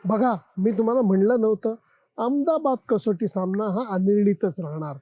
बघा, मी तुम्हाला म्हणलं नव्हतं, अहमदाबाद कसोटी सामना हा अनिर्णितच राहणार.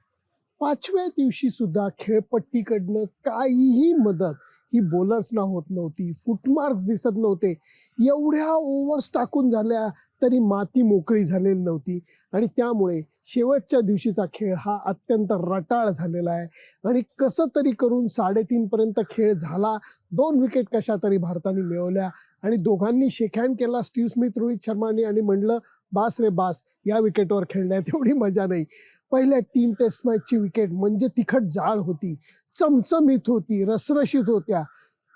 5व्या दिवशी सुद्धा खेळपट्टीकडनं काहीही मदत ही बॉलर्सना होत नव्हती. फुटमार्क्स दिसत नव्हते. एवढ्या ओव्हर्स टाकून झाल्या तरी माती मोकळी झालेली नव्हती आणि त्यामुळे शेवटच्या दिवशीचा खेळ हा अत्यंत रटाळ झालेला आहे आणि कसं तरी करून 3:30 पर्यंत खेळ झाला. 2 विकेट कशा तरी भारताने मिळवल्या आणि दोघांनी शेकहँड केला, स्टीव्ह स्मिथ, रोहित शर्माने, आणि म्हणलं, "बास रे बास, या विकेटवर खेळण्यात एवढी मजा नाही." पहिल्या 3 टेस्ट मॅचची विकेट म्हणजे तिखट जाळ होती, चमचमीत होती, रसरशीत होत्या,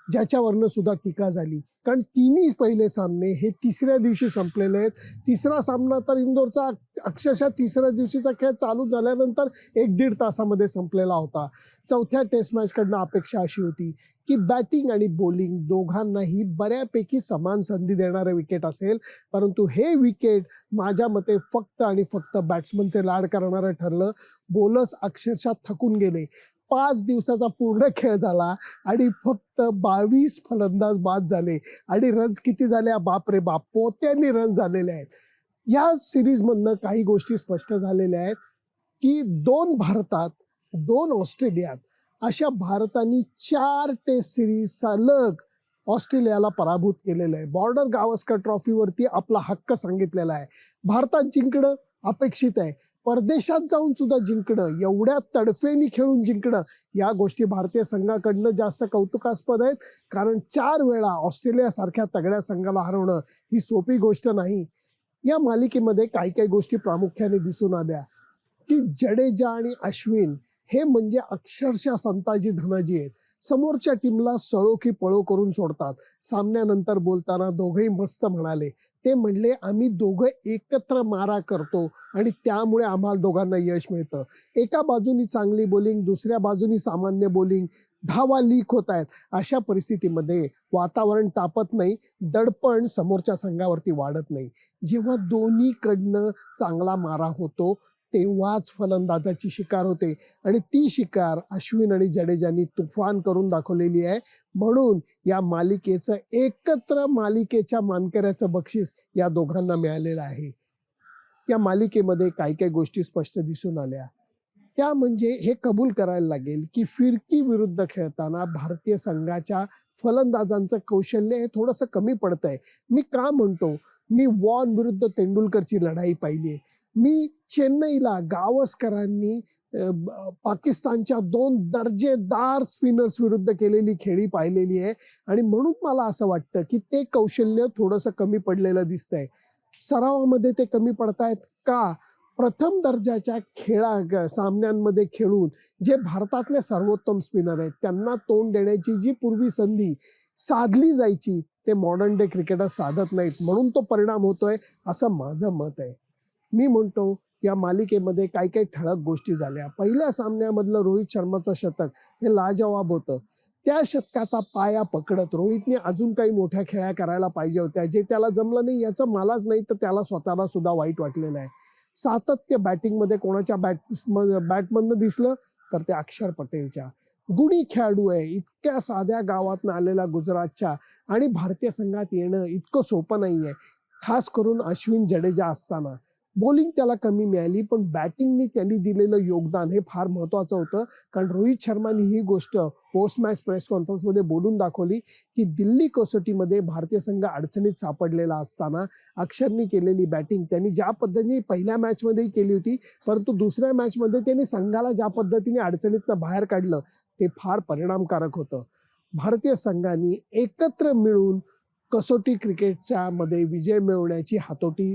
ज्याच्यावरनं सुद्धा टीका झाली. कारण तिन्ही पहिले सामने हे तिसऱ्या दिवशी संपलेले आहेत. तिसरा सामना तर इंदोरचा अक्षरशः तिसऱ्या दिवशीचा खेळ चालू झाल्यानंतर 1-1.5 तासामध्ये संपलेला होता. चौथ्या टेस्ट मॅचकडनं अपेक्षा अशी होती की बॅटिंग आणि बॉलिंग दोघांनाही बऱ्यापैकी समान संधी देणारं विकेट असेल, परंतु हे विकेट माझ्या मते फक्त आणि फक्त बॅट्समनचे लाड करणारं ठरलं. बॉलर्स अक्षरशः थकून गेले. 5 दिवसाचा पूर्ण खेळ झाला आणि फक्त 22 फलंदाज बाद झाले आणि रन्स किती झाल्या? बापरे बाप, पोत्यांनी रन्स झालेले आहेत. या सिरीजमधनं काही गोष्टी स्पष्ट झालेल्या आहेत की 2 भारतात, 2 ऑस्ट्रेलियात, अशा भारताने 4 टेस्ट सिरीज सलग ऑस्ट्रेलियाला पराभूत केलेलं आहे. बॉर्डर गावस्कर ट्रॉफीवरती आपला हक्क सांगितलेला आहे. भारतात जिंकणं अपेक्षित आहे. परदेशात जाऊन सुद्धा जिंकणं, एवढ्या तडफेनी खेळून जिंकणं, या गोष्टी भारतीय संघाकडनं जास्त कौतुकास्पद आहेत. कारण 4 वेळा ऑस्ट्रेलियासारख्या तगड्या संघाला हरवणं ही सोपी गोष्ट नाही. या मालिकेमध्ये काही काही गोष्टी प्रामुख्याने दिसून आल्या की जडेजा आणि अश्विन हे म्हणजे अक्षरशः संताजी धनाजी आहेत. समोरच्या टीमला सळो की पळो करून सोडतात. सामन्यानंतर बोलताना दोघंही मस्त म्हणाले. ते म्हणले, "आम्ही दोघं एकत्र मारा करतो आणि त्यामुळे आम्हाला दोघांना यश मिळतं." एका बाजूनी चांगली बॉलिंग, दुसऱ्या बाजूनी सामान्य बॉलिंग, धावा लीक होत आहेत. अशा परिस्थितीमध्ये वातावरण तापत नाही, दडपण समोरच्या संघावरती वाढत नाही. जेव्हा दोन्हीकडनं चांगला मारा होतो तेव्हाच फलंदाजाची शिकार होते आणि ती शिकार अश्विन आणि जडेजांनी तुफान करून दाखवलेली आहे. म्हणून या मालिकेचं एकत्र मालिकेच्या मानकऱ्याचं बक्षीस या दोघांना मिळालेलं आहे. या मालिकेमध्ये काही काही गोष्टी स्पष्ट दिसून आल्या. त्या म्हणजे हे कबूल करायला लागेल की फिरकी विरुद्ध खेळताना भारतीय संघाच्या फलंदाजांचं कौशल्य हे थोडंसं कमी पडतंय. मी का म्हणतो? मी वॉन विरुद्ध तेंडुलकरची लढाई पाहिली आहे. मी चेन्नईला गावस्करांनी पाकिस्तानच्या 2 दर्जेदार स्पिनर्स विरुद्ध केलेली खेळी पाहिलेली आहे आणि म्हणून मला असं वाटतं की ते कौशल्य थोडंसं कमी पडलेलं दिसतंय. सरावामध्ये ते कमी पडतायत का? प्रथम दर्जाच्या सामन्यांमध्ये खेळून जे भारतातले सर्वोत्तम स्पिनर आहेत त्यांना तोंड देण्याची जी पूर्वी संधी साधली जायची ते मॉडर्न डे क्रिकेटर साधत नाहीत, म्हणून तो परिणाम होतोय असं माझं मत आहे. मी म्हणतो या मालिकेमध्ये काही काही ठळक गोष्टी झाल्या. पहिल्या सामन्यामधलं रोहित शर्माचं शतक हे लाजवाब होतं. त्या शतकाचा पाया पकडत रोहितने अजून काही मोठ्या खेळ्या करायला पाहिजे होत्या, जे त्याला जमलं नाही. याचं मलाच नाही तर त्याला स्वतःला सुद्धा वाईट वाटलेलं आहे. सातत्य बॅटिंगमध्ये कोणाच्या बॅटमधनं दिसलं तर ते अक्षर पटेलच्या. गुणी खेळाडू आहे, इतक्या साध्या गावातनं आलेला गुजरातच्या, आणि भारतीय संघात येणं इतकं सोपं नाही आहे, खास करून अश्विन जडेजा असताना. बॉलिंग त्याला कमी मिळाली, पण बॅटिंगनी त्यांनी दिलेलं योगदान हे फार महत्त्वाचं होतं. कारण रोहित शर्माने ही गोष्ट पोस्ट मॅच प्रेस कॉन्फरन्समध्ये बोलून दाखवली की दिल्ली कसोटीमध्ये भारतीय संघ अडचणीत सापडलेला असताना अक्षरनी केलेली बॅटिंग त्यांनी ज्या पद्धतीने पहिल्या मॅचमध्येही केली होती, परंतु दुसऱ्या मॅचमध्ये त्यांनी संघाला ज्या पद्धतीने अडचणीतनं बाहेर काढलं ते फार परिणामकारक होतं. भारतीय संघाने एकत्र मिळून कसोटी क्रिकेटच्या मध्ये विजय मिळवण्याची हातोटी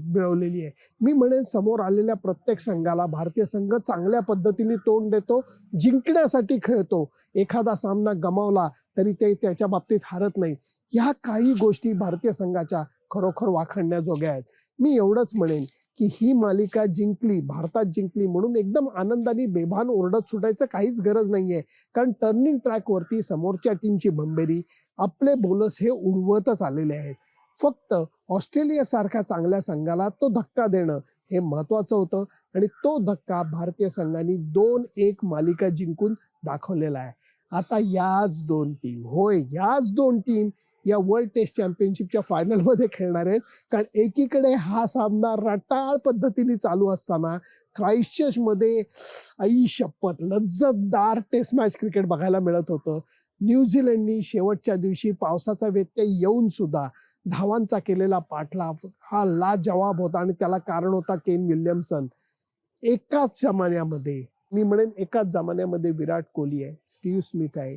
मिळवलेली आहे. मी म्हणेन समोर आलेल्या प्रत्येक संघाला भारतीय संघ चांगल्या पद्धतीने तोंड देतो, जिंकण्यासाठी खेळतो. एखादा सामना गमावला तरी ते त्याच्या बाबतीत हारत नाहीत. ह्या काही गोष्टी भारतीय संघाच्या खरोखर वाखाणण्याजोग्या आहेत. मी एवढंच म्हणेन की ही मालिका जिंकली, भारतात जिंकली म्हणून एकदम आनंदाने बेभान ओरडत सुटायचं काहीच गरज नाहीये. कारण टर्निंग ट्रॅकवरती समोरच्या टीमची भंबेरी आपले बॉलर्स हे उडवतच आलेले आहेत. फक्त ऑस्ट्रेलियासारख्या चांगल्या संघाला तो धक्का देणं हे महत्त्वाचं होतं आणि तो धक्का भारतीय संघाने 2-1 मालिका जिंकून दाखवलेला आहे. आता याच 2 टीम, होय याच 2 टीम या वर्ल्ड टेस्ट चॅम्पियनशिपच्या फायनलमध्ये खेळणार आहेत. कारण एकीकडे हा सामना रटाळ पद्धतीने चालू असताना ख्राईस्टचर्चमध्ये आई शपथ लज्जतदार टेस्ट मॅच क्रिकेट बघायला मिळत होतं. न्यूझीलंडनी शेवटच्या दिवशी पावसाचा व्यत्यय येऊन सुद्धा धावांचा केलेला पाठलाग हा लाजवाब होता आणि त्याला कारण होता केन विल्यमसन. एकाच जमान्यामध्ये विराट कोहली आहे, स्टीव्ह स्मिथ आहे,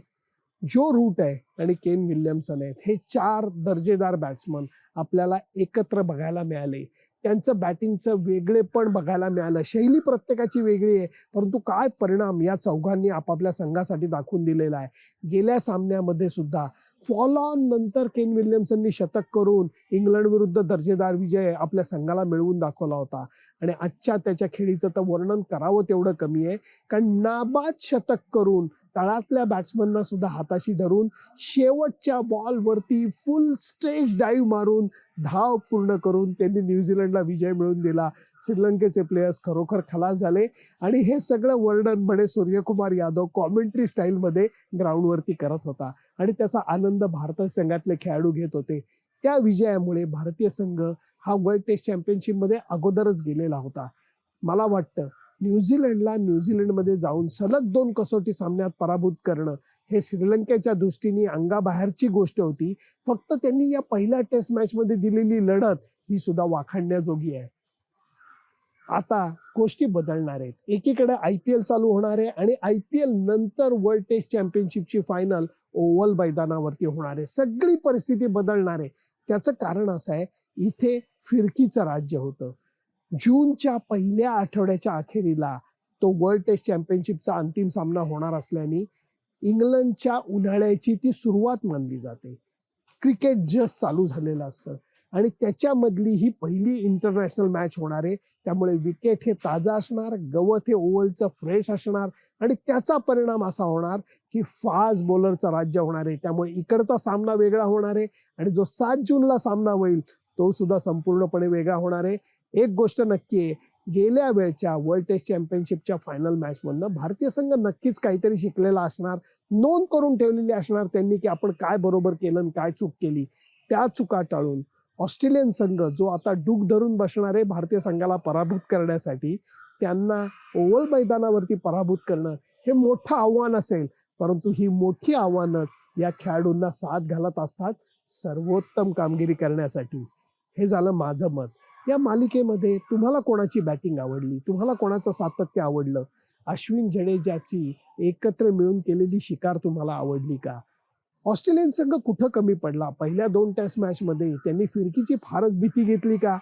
जो रूट आहे आणि केन विल्यमसन आहेत. हे 4 दर्जेदार बॅट्समन आपल्याला एकत्र बघायला मिळाले. त्यांचं बॅटिंगचं वेगळेपण बघायला मिळालं. शैली प्रत्येकाची वेगळी आहे, परंतु काय परिणाम या चौघांनी आपापल्या संघासाठी दाखवून दिलेला आहे. गेल्या सामन्यामध्ये सुद्धा फॉल ऑन नंतर केन विल्यमसननी शतक करून इंग्लंड विरुद्ध दर्जेदार विजय आपल्या संघाला मिळवून दाखवला होता. आणि आजच्या त्याच्या खेळीचं तर वर्णन करावं तेवढं कमी आहे. कारण नाबाद शतक करून तळातल्या बॅट्समनना सुद्धा हाताशी धरून शेवटच्या बॉलवरती फुल स्ट्रेच डाईव्ह मारून धाव पूर्ण करून त्यांनी न्यूझीलंडला विजय मिळवून दिला. श्रीलंकेचे प्लेयर्स खरोखर खलास झाले आणि हे सगळं वर्णन म्हणे सूर्यकुमार यादव कॉमेंट्री स्टाईलमध्ये ग्राउंडवरती करत होता आणि त्याचा आनंद भारत संघातले खेळाडू घेत होते. त्या विजयामुळे भारतीय संघ हा वर्ल्ड टेस्ट चॅम्पियनशिपमध्ये अगोदरच गेलेला होता. मला वाटतं न्यूझीलंडमध्ये जाऊन सलग 2 कसोटी सामन्यात पराभूत करणं हे श्रीलंकेच्या दृष्टीने अंगाबाहेरची गोष्ट होती. फक्त त्यांनी या पहिल्या टेस्ट मॅचमध्ये दिलेली लढत ही सुद्धा वाखाणण्याजोगी आहे. आता गोष्टी बदलणार आहेत. एकीकडे IPL चालू होणार आहे आणि IPL नंतर वर्ल्ड टेस्ट चॅम्पियनशिपची फायनल ओव्हल मैदानावरती होणार आहे. सगळी परिस्थिती बदलणार आहे. त्याचं कारण असं आहे, इथे फिरकीचं राज्य होतं. जूनच्या पहिल्या आठवड्याच्या अखेरीला तो वर्ल्ड टेस्ट चॅम्पियनशिपचा अंतिम सामना होणार असल्याने इंग्लंडच्या उन्हाळ्याची ती सुरुवात मानली जाते. क्रिकेट जस्ट चालू झालेलं असतं आणि त्याच्यामधली ही पहिली इंटरनॅशनल मॅच होणार आहे. त्यामुळे विकेट हे ताजं असणार, गवत हे ओव्हलचं फ्रेश असणार आणि त्याचा परिणाम असा होणार की फास्ट बॉलरचं राज्य होणार आहे. त्यामुळे इकडचा सामना वेगळा होणार आहे आणि जो 7 जूनला सामना होईल तो सुद्धा संपूर्णपणे वेगळा होणार आहे. एक गोष्ट नक्की आहे, गेल्या वेळच्या वर्ल्ड टेस्ट चॅम्पियनशिपच्या फायनल मॅचमधनं भारतीय संघ नक्कीच काहीतरी शिकलेला असणार, नोंद करून ठेवलेली असणार त्यांनी की आपण काय बरोबर केलं आणि काय चूक केली. त्या चुका टाळून ऑस्ट्रेलियन संघ जो आता डूक धरून बसणार आहे भारतीय संघाला पराभूत करण्यासाठी, त्यांना ओव्हल मैदानावरती पराभूत करणं हे मोठं आव्हान असेल. परंतु ही मोठी आव्हानच या खेळाडूंना साथ घालत असतात सर्वोत्तम कामगिरी करण्यासाठी. हे झालं माझं मत. या मालिकेमध्ये तुम्हाला कोणाची बॅटिंग आवडली, तुम्हाला कोणाचं सातत्य आवडलं, अश्विन जडेजाची एकत्र मिळून केलेली शिकार तुम्हाला आवडली का? ऑस्ट्रेलियन संघ कुठं कमी पडला? पहिल्या 2 टेस्ट मॅचमध्ये त्यांनी फिरकीची फारच भीती घेतली का?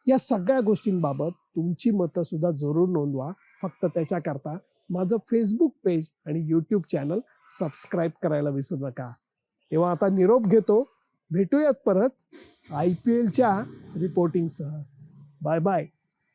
या सगळ्या गोष्टींबाबत तुमची मतं सुद्धा जरूर नोंदवा. फक्त त्याच्याकरता माझं फेसबुक पेज आणि यूट्यूब चॅनल सबस्क्राईब करायला विसरू नका. तेव्हा आता निरोप घेतो. भेटूयात परत IPLच्या रिपोर्टिंगसह. Bye bye.